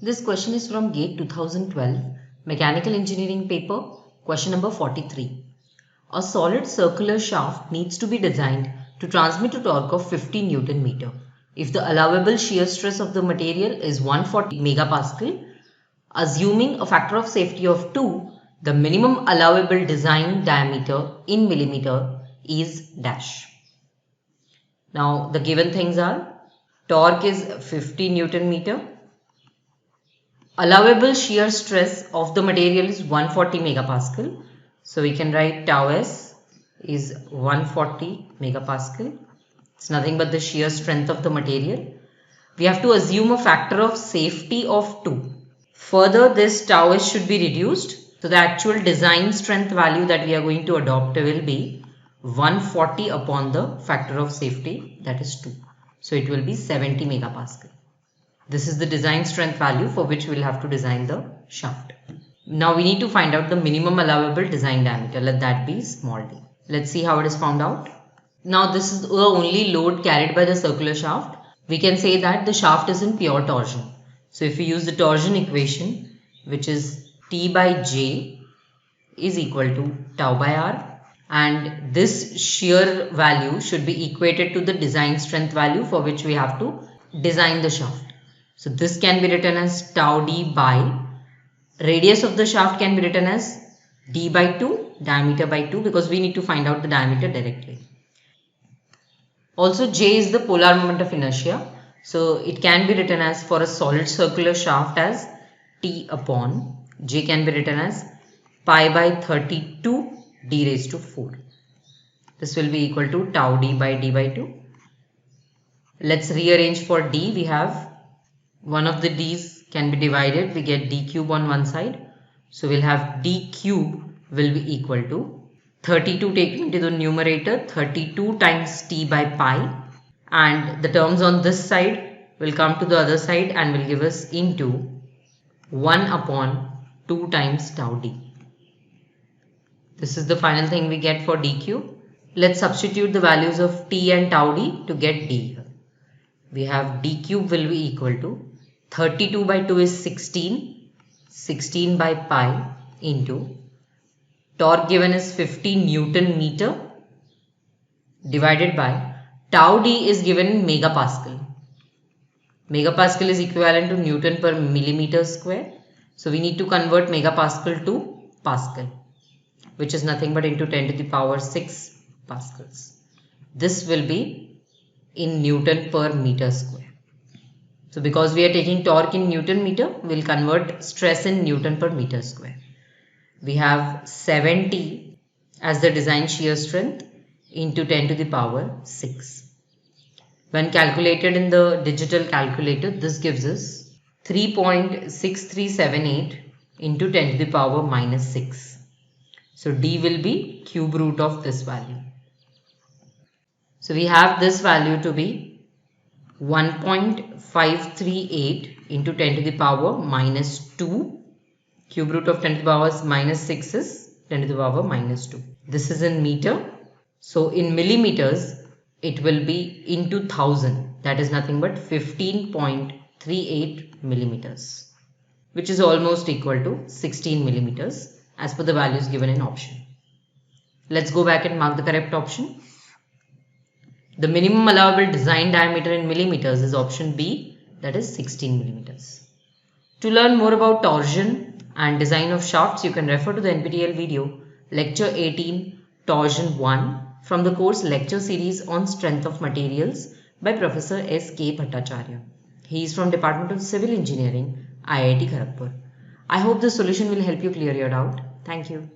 This question is from GATE 2012, Mechanical Engineering paper, question number 43. A solid circular shaft needs to be designed to transmit a torque of 50 Newton meter. If the allowable shear stress of the material is 140 megapascal, assuming a factor of safety of 2, the minimum allowable design diameter in millimeter is dash. Now the given things are, torque is 50 Newton meter. Allowable shear stress of the material is 140 megapascal. So we can write tau s is 140 megapascal. It's nothing but the shear strength of the material. We have to assume a factor of safety of 2. Further, this tau s should be reduced. So the actual design strength value that we are going to adopt will be 140 upon the factor of safety, that is 2. So it will be 70 megapascal. This is the design strength value for which we will have to design the shaft. Now we need to find out the minimum allowable design diameter. Let that be small d. Let's see how it is found out. Now this is the only load carried by the circular shaft. We can say that the shaft is in pure torsion. So if we use the torsion equation, which is T by J is equal to tau by R, and this shear value should be equated to the design strength value for which we have to design the shaft. So this can be written as tau d by, radius of the shaft can be written as d by 2, diameter by 2, because we need to find out the diameter directly. Also J is the polar moment of inertia. So it can be written as, for a solid circular shaft, as T upon J can be written as pi by 32 d raised to 4. This will be equal to tau d by 2. Let's rearrange for d. We have one of the d's can be divided. We get d cube on one side. So we'll have d cube will be equal to 32 taken into the numerator, 32 times t by pi, and the terms on this side will come to the other side and will give us into 1 upon 2 times tau d. This is the final thing we get for d cube. Let's substitute the values of t and tau d to get d. We have d cube will be equal to 32 by 2 is 16, 16 by pi into torque given is 50 Newton meter divided by tau d is given in megapascal. Megapascal is equivalent to Newton per millimeter square. So we need to convert megapascal to pascal, which is nothing but into 10 to the power 6 pascals. This will be in Newton per meter square. So because we are taking torque in Newton meter, we will convert stress in Newton per meter square. We have 70 as the design shear strength into 10 to the power 6. When calculated in the digital calculator, this gives us 3.6378 into 10 to the power minus 6. So d will be cube root of this value. So we have this value to be 1.538 into 10 to the power minus 2. Cube root of 10 to the power minus 6 is 10 to the power minus 2. This is in meter. So in millimeters, it will be into 1000. That is nothing but 15.38 millimeters, which is almost equal to 16 millimeters as per the values given in option. Let's go back and mark the correct option. The minimum allowable design diameter in millimeters is option B, that is 16 millimeters. To learn more about torsion and design of shafts, you can refer to the NPTEL video lecture 18 torsion 1 from the course lecture series on strength of materials by Professor S.K. Bhattacharya. He is from Department of Civil Engineering, IIT Kharagpur. I hope this solution will help you clear your doubt. Thank you.